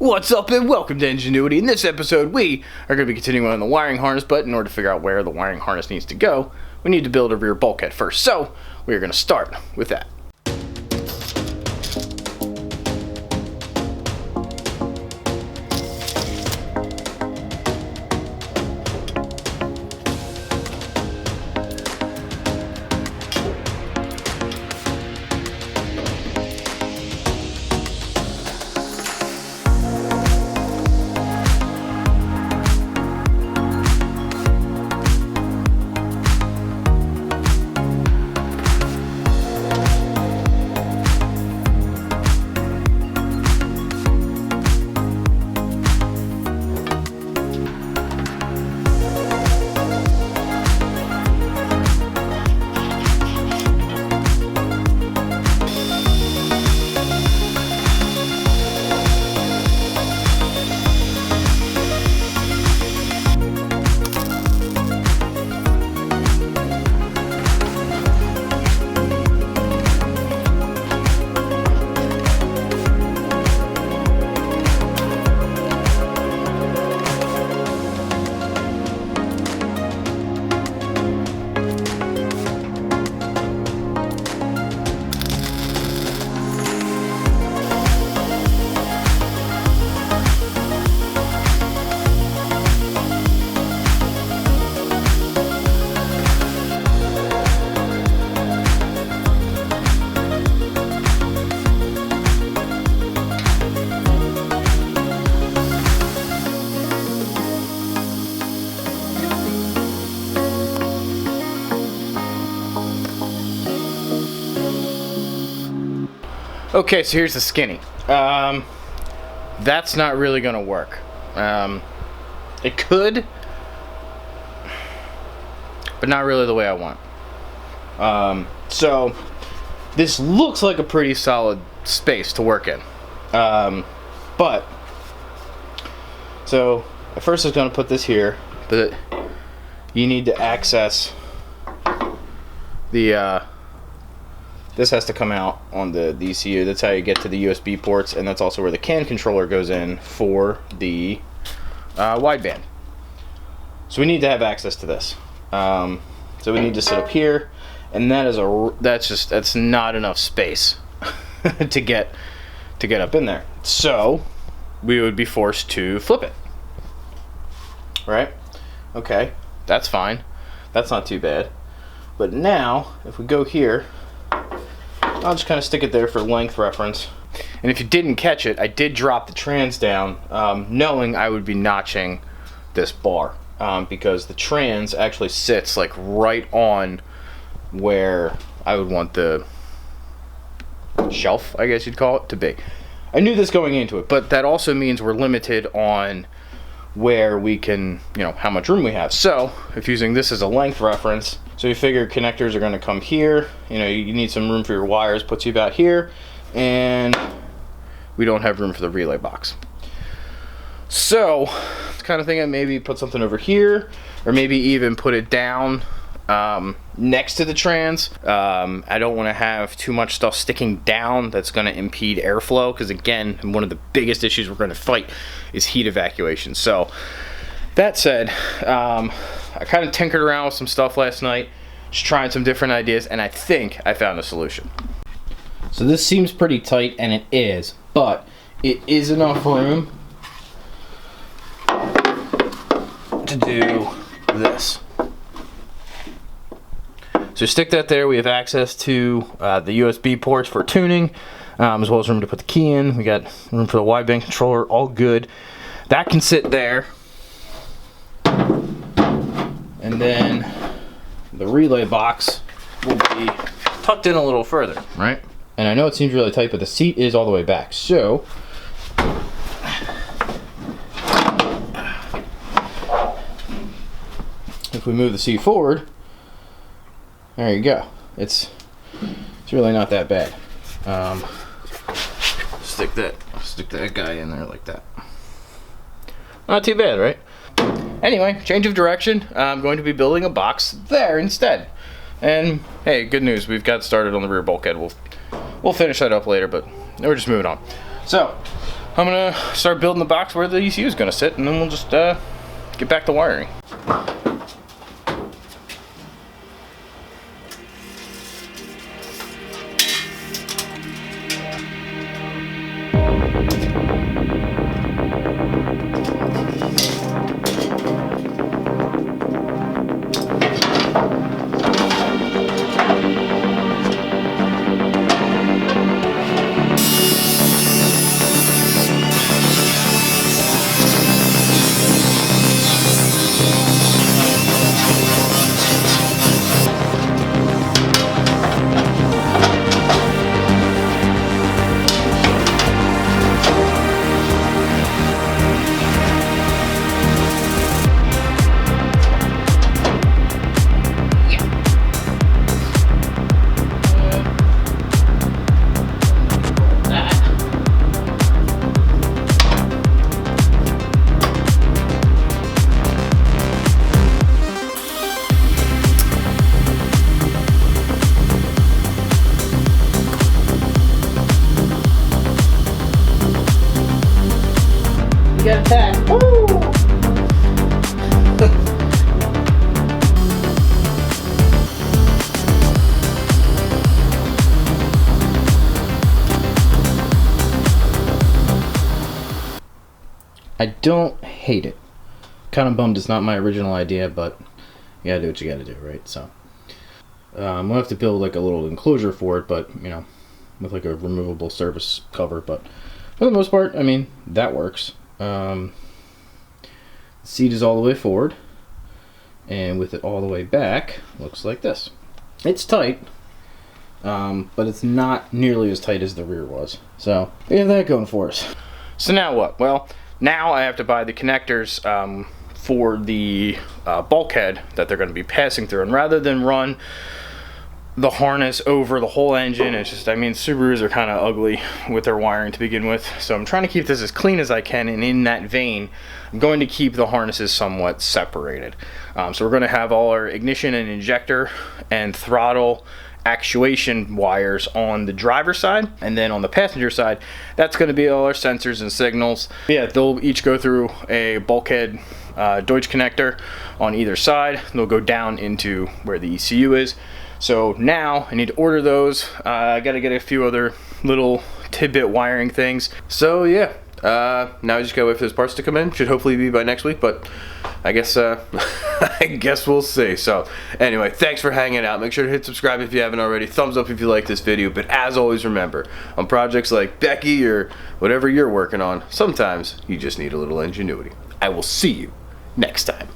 What's up and welcome to Ingenuity. In this episode we are going to be continuing on the wiring harness, but in order to figure out where the wiring harness needs to go, we need to build a rear bulkhead first. So we're going to start with that. Okay, so here's the skinny. That's not really gonna work. It could, but not really the way I want. So this looks like a pretty solid space to work in. But so at first I was gonna put this here, but you need to access the this has to come out on the ECU. That's how you get to the USB ports, and that's also where the CAN controller goes in for the wideband. So we need to have access to this. So we need to sit up here, and that's not enough space to get up in there. So we would be forced to flip it. Right? Okay, that's fine. That's not too bad. But now, if we go here, I'll just kind of stick it there for length reference. And if you didn't catch it, I did drop the trans down, knowing I would be notching this bar, because the trans actually sits like right on where I would want the shelf, I guess you'd call it, to be. I knew this going into it, but that also means we're limited on where we can, how much room we have. So if using this as a length reference, so you figure connectors are going to come here, you need some room for your wires, puts you about here, and we don't have room for the relay box. So it's kind of thinking maybe put something over here, or maybe even put it down next to the trans. I don't want to have too much stuff sticking down that's going to impede airflow, because again, one of the biggest issues we're going to fight is heat evacuation. So that said, I kind of tinkered around with some stuff last night, just trying some different ideas, and I think I found a solution. So this seems pretty tight, and it is, but it is enough room to do this. So stick that there. We have access to the USB ports for tuning, as well as room to put the key in. We got room for the wideband controller, all good. That can sit there. And then the relay box will be tucked in a little further, right? And I know it seems really tight, but the seat is all the way back. So if we move the seat forward, there you go. It's really not that bad. Stick that guy in there like that. Not too bad, right? Anyway, change of direction. I'm going to be building a box there instead. And hey, good news, we've got started on the rear bulkhead. We'll finish that up later, but we're just moving on. So, I'm gonna start building the box where the ECU is gonna sit, and then we'll just get back to wiring. Get attacked. Woo! I don't hate it. Kind of bummed it's not my original idea, but you gotta do what you gotta do, right? So we'll have to build like a little enclosure for it, but you know, with like a removable surface cover. But for the most part, I mean, that works. The seat is all the way forward, and with it all the way back, looks like this. It's tight, but it's not nearly as tight as the rear was. So we have that going for us. So now what? Well, now I have to buy the connectors for the bulkhead that they're going to be passing through, and rather than run the harness over the whole engine, it's just, I mean, Subarus are kind of ugly with their wiring to begin with, so I'm trying to keep this as clean as I can, and in that vein, I'm going to keep the harnesses somewhat separated. So we're going to have all our ignition and injector and throttle actuation wires on the driver's side, and then on the passenger side, that's going to be all our sensors and signals. Yeah, they'll each go through a bulkhead Deutsch connector on either side. They'll go down into where the ECU is. So now I need to order those. I got to get a few other little tidbit wiring things. So yeah, now I just gotta wait for those parts to come in. Should hopefully be by next week, but I guess I guess we'll see. So anyway, thanks for hanging out. Make sure to hit subscribe if you haven't already. Thumbs up if you like this video. But as always, remember, on projects like Becky or whatever you're working on, sometimes you just need a little ingenuity. I will see you next time.